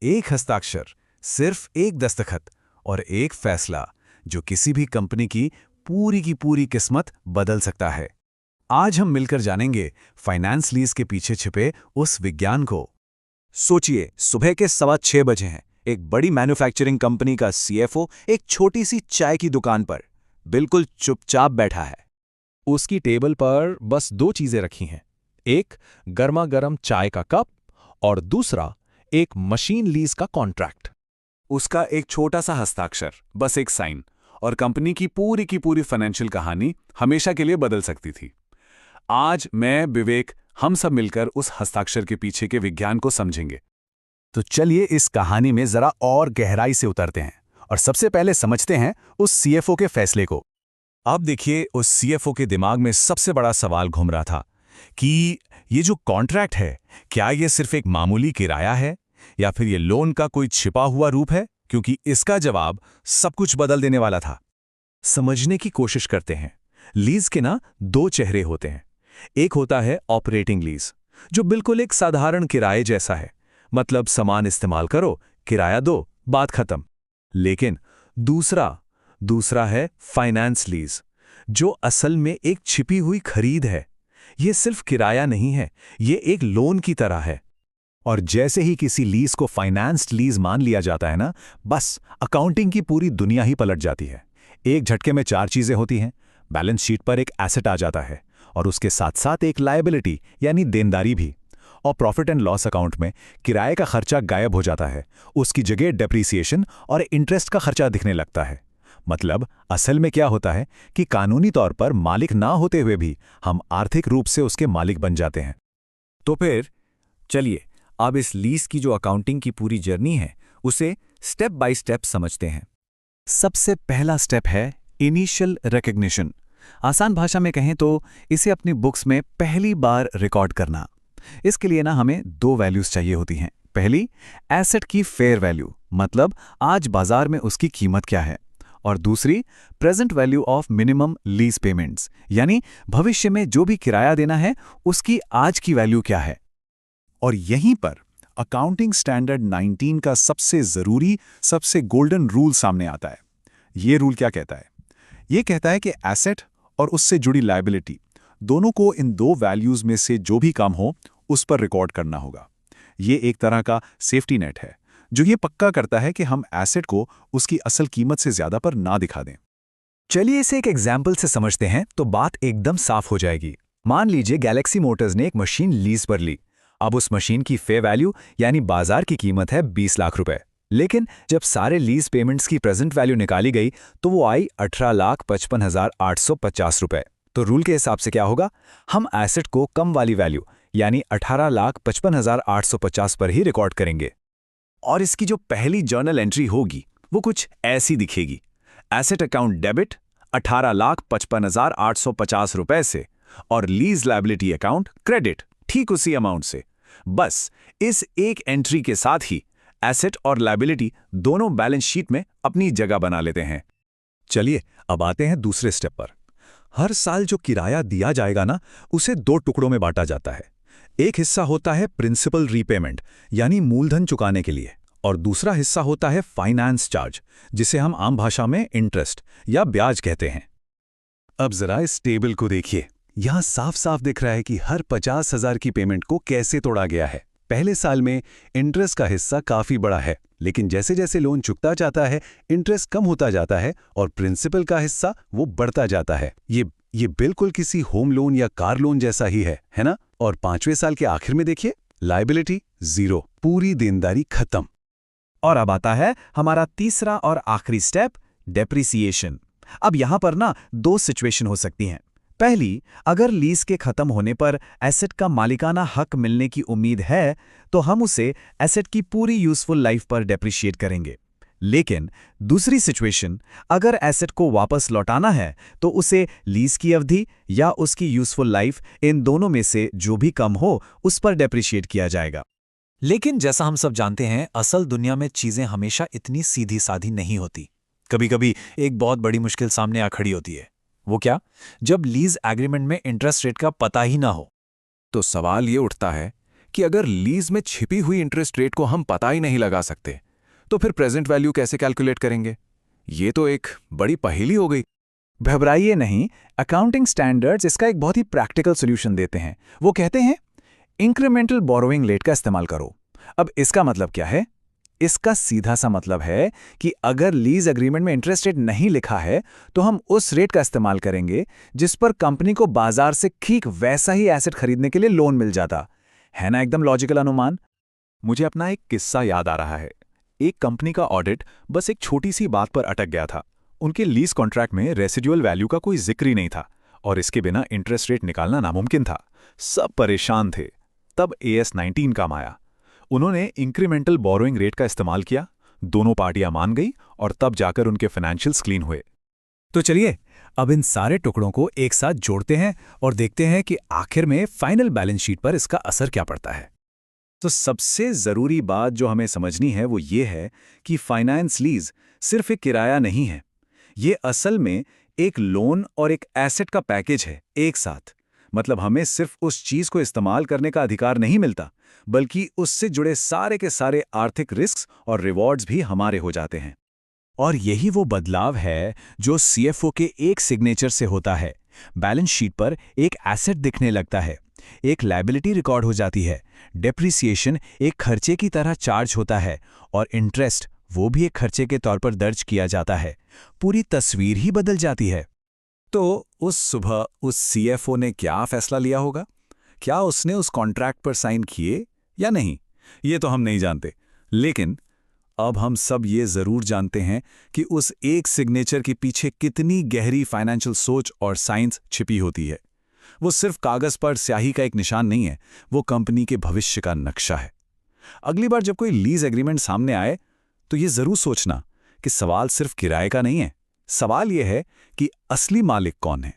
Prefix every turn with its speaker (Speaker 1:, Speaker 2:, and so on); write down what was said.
Speaker 1: एक हस्ताक्षर, सिर्फ एक दस्तखत और एक फैसला जो किसी भी कंपनी की पूरी किस्मत बदल सकता है। आज हम मिलकर जानेंगे फाइनेंस लीज के पीछे छिपे उस विज्ञान को।
Speaker 2: सोचिए, सुबह के 6:15 हैं। एक बड़ी मैन्युफैक्चरिंग कंपनी का सीएफओ एक छोटी सी चाय की दुकान पर बिल्कुल चुपचाप बैठा है।
Speaker 3: उसकी टेबल पर बस दो चीजें रखी हैं, एक गर्मा गर्म चाय का कप और दूसरा एक मशीन लीज का कॉन्ट्रैक्ट।
Speaker 1: उसका एक छोटा सा हस्ताक्षर, बस एक साइन, और कंपनी की पूरी फाइनेंशियल कहानी हमेशा के लिए बदल सकती थी। आज मैं, विवेक, हम सब मिलकर उस हस्ताक्षर के पीछे के विज्ञान को समझेंगे।
Speaker 2: तो चलिए इस कहानी में जरा और गहराई से उतरते हैं और सबसे पहले समझते हैं उस सीएफओ के फैसले को।
Speaker 3: अब देखिए, उस सीएफओ के दिमाग में सबसे बड़ा सवाल घूम रहा था कि ये जो कॉन्ट्रैक्ट है, क्या ये सिर्फ एक मामूली किराया है या फिर ये लोन का कोई छिपा हुआ रूप है, क्योंकि इसका जवाब सब कुछ बदल देने वाला था। समझने की कोशिश करते हैं। लीज के ना दो चेहरे होते हैं। एक होता है ऑपरेटिंग लीज, जो बिल्कुल एक साधारण किराए जैसा है, मतलब सामान इस्तेमाल करो, किराया दो, बात खत्म। लेकिन दूसरा है फाइनेंस लीज, जो असल में एक छिपी हुई खरीद है। ये सिर्फ किराया नहीं है, ये एक लोन की तरह है।
Speaker 2: और जैसे ही किसी लीज को फाइनेंस्ड लीज मान लिया जाता है ना, बस अकाउंटिंग की पूरी दुनिया ही पलट जाती है। एक झटके में चार चीजें होती हैं। बैलेंस शीट पर एक एसेट आ जाता है और उसके साथ साथ एक लायबिलिटी यानी देनदारी भी। और प्रॉफिट एंड लॉस अकाउंट में किराए का खर्चा गायब हो जाता है, उसकी जगह डेप्रिसिएशन और इंटरेस्ट का खर्चा दिखने लगता है। मतलब असल में क्या होता है कि कानूनी तौर पर मालिक ना होते हुए भी हम आर्थिक रूप से उसके मालिक बन जाते हैं।
Speaker 3: तो फिर चलिए अब इस लीज की जो अकाउंटिंग की पूरी जर्नी है, उसे स्टेप बाय स्टेप समझते हैं।
Speaker 2: सबसे पहला स्टेप है इनिशियल रिकॉग्निशन। आसान भाषा में कहें तो इसे अपनी बुक्स में पहली बार रिकॉर्ड करना। इसके लिए ना हमें दो वैल्यूज चाहिए होती हैं। पहली, एसेट की फेयर वैल्यू, मतलब आज बाजार में उसकी कीमत क्या है। और दूसरी, present value of minimum lease payments, यानी भविष्य में जो भी किराया देना है उसकी आज की वैल्यू क्या है। और यहीं पर अकाउंटिंग स्टैंडर्ड 19 का सबसे जरूरी, सबसे गोल्डन रूल सामने आता है। ये रूल क्या कहता है? ये कहता है कि एसेट और उससे जुड़ी लायबिलिटी दोनों को इन दो वैल्यूज में से जो भी कम हो उस पर रिकॉर्ड करना होगा। ये एक तरह का सेफ्टी नेट है जो ये पक्का करता है कि हम एसेट को उसकी असल कीमत से ज्यादा पर ना दिखा दें। चलिए इसे एक एग्जाम्पल से समझते हैं तो बात एकदम साफ हो जाएगी। मान लीजिए गैलेक्सी मोटर्स ने एक मशीन लीज पर ली। अब उस मशीन की फेयर वैल्यू यानी बाजार की कीमत है 20 लाख रुपए। लेकिन जब सारे लीज पेमेंट्स की प्रेजेंट वैल्यू निकाली गई तो वो आई 18,55,850 रुपए। तो रूल के हिसाब से क्या होगा? हम एसेट को कम वाली वैल्यू यानी 18,55,850 पर ही रिकॉर्ड करेंगे। और इसकी जो पहली जर्नल एंट्री होगी वो कुछ ऐसी दिखेगी। एसेट अकाउंट डेबिट 18,55,850 रुपए से और लीज लायबिलिटी अकाउंट क्रेडिट ठीक उसी अमाउंट से। बस इस एक एंट्री के साथ ही एसेट और लायबिलिटी दोनों बैलेंस शीट में अपनी जगह बना लेते हैं।
Speaker 3: चलिए अब आते हैं दूसरे स्टेप पर। हर साल जो किराया दिया जाएगा ना, उसे दो टुकड़ों में बांटा जाता है। एक हिस्सा होता है प्रिंसिपल रीपेमेंट यानी मूलधन चुकाने के लिए, और दूसरा हिस्सा होता है फाइनेंस चार्ज, जिसे हम आम भाषा में इंटरेस्ट या ब्याज कहते हैं। अब जरा इस टेबल को देखिए। यहां साफ साफ दिख रहा है कि हर 50,000 की पेमेंट को कैसे तोड़ा गया है। पहले साल में इंटरेस्ट का हिस्सा काफी बड़ा है, लेकिन जैसे जैसे लोन चुकता जाता है इंटरेस्ट कम होता जाता है और प्रिंसिपल का हिस्सा वो बढ़ता जाता है। ये बिल्कुल किसी होम लोन या कार लोन जैसा ही है ना? और 5वें साल के आखिर में देखिए, लायबिलिटी 0, पूरी देनदारी खत्म।
Speaker 2: और अब आता है हमारा तीसरा और आखिरी स्टेप, डेप्रिसिएशन। अब यहां पर ना दो सिचुएशन हो सकती हैं। पहली, अगर लीज के खत्म होने पर एसेट का मालिकाना हक मिलने की उम्मीद है तो हम उसे एसेट की पूरी यूजफुल लाइफ पर डेप्रिशिएट करेंगे। लेकिन दूसरी सिचुएशन, अगर एसेट को वापस लौटाना है तो उसे लीज की अवधि या उसकी यूजफुल लाइफ, इन दोनों में से जो भी कम हो उस पर डेप्रिशिएट किया जाएगा।
Speaker 4: लेकिन जैसा हम सब जानते हैं, असल दुनिया में चीजें हमेशा इतनी सीधी साधी नहीं होती। कभी कभी एक बहुत बड़ी मुश्किल सामने आ खड़ी होती है। वो क्या? जब लीज एग्रीमेंट में इंटरेस्ट रेट का पता ही ना हो।
Speaker 3: तो सवाल ये उठता है
Speaker 2: कि अगर लीज में छिपी हुई इंटरेस्ट रेट को हम पता ही नहीं लगा सकते तो फिर प्रेजेंट वैल्यू कैसे कैलकुलेट करेंगे? ये तो एक बड़ी पहेली हो गई। घबराइए नहीं, अकाउंटिंग स्टैंडर्ड्स इसका एक बहुत ही प्रैक्टिकल सॉल्यूशन देते हैं। वो कहते हैं इंक्रीमेंटल बोरोइंग रेट का इस्तेमाल करो। अब इसका मतलब क्या है? इसका सीधा सा मतलब है कि अगर लीज एग्रीमेंट में इंटरेस्ट रेट नहीं लिखा है तो हम उस रेट का इस्तेमाल करेंगे जिस पर कंपनी को बाजार से ठीक वैसा ही एसेट खरीदने के लिए लोन मिल जाता है। ना एकदम लॉजिकल अनुमान।
Speaker 3: मुझे अपना एक किस्सा याद आ रहा है। एक कंपनी का ऑडिट बस एक छोटी सी बात पर अटक गया था। उनके लीज कॉन्ट्रैक्ट में रेसिडुअल वैल्यू का कोई जिक्र ही नहीं था और इसके बिना इंटरेस्ट रेट निकालना नामुमकिन था। सब परेशान थे। तब AS 19 काम आया। उन्होंने इंक्रीमेंटल बोरोइंग रेट का इस्तेमाल किया, दोनों पार्टियां मान गई और तब जाकर उनके फाइनेंशियल्स क्लीन हुए।
Speaker 1: तो चलिए अब इन सारे टुकड़ों को एक साथ जोड़ते हैं और देखते हैं कि आखिर में फाइनल बैलेंस शीट पर इसका असर क्या पड़ता है।
Speaker 3: तो सबसे ज़रूरी बात जो हमें समझनी है वो ये है कि फाइनेंस लीज सिर्फ एक किराया नहीं है। ये असल में एक लोन और एक एसेट का पैकेज है एक साथ। मतलब हमें सिर्फ उस चीज़ को इस्तेमाल करने का अधिकार नहीं मिलता, बल्कि उससे जुड़े सारे के सारे आर्थिक रिस्क और रिवॉर्ड्स भी हमारे हो जाते हैं।
Speaker 1: और यही वो बदलाव है जो CFO के एक सिग्नेचर से होता है। बैलेंस शीट पर एक एसेट दिखने लगता है, एक लायबिलिटी रिकॉर्ड हो जाती है, डेप्रिसिएशन एक खर्चे की तरह चार्ज होता है और इंटरेस्ट वो भी एक खर्चे के तौर पर दर्ज किया जाता है। पूरी तस्वीर ही बदल जाती है।
Speaker 2: तो उस सुबह उस CFO ने क्या फैसला लिया होगा? क्या उसने उस कॉन्ट्रैक्ट पर साइन किए या नहीं, ये तो हम नहीं जानते। लेकिन अब हम सब ये जरूर जानते हैं कि उस एक सिग्नेचर के पीछे कितनी गहरी फाइनेंशियल सोच और साइंस छिपी होती है। वो सिर्फ कागज पर स्याही का एक निशान नहीं है, वो कंपनी के भविष्य का नक्शा है। अगली बार जब कोई लीज एग्रीमेंट सामने आए तो ये जरूर सोचना कि सवाल सिर्फ किराए का नहीं है। सवाल यह है कि असली मालिक कौन है।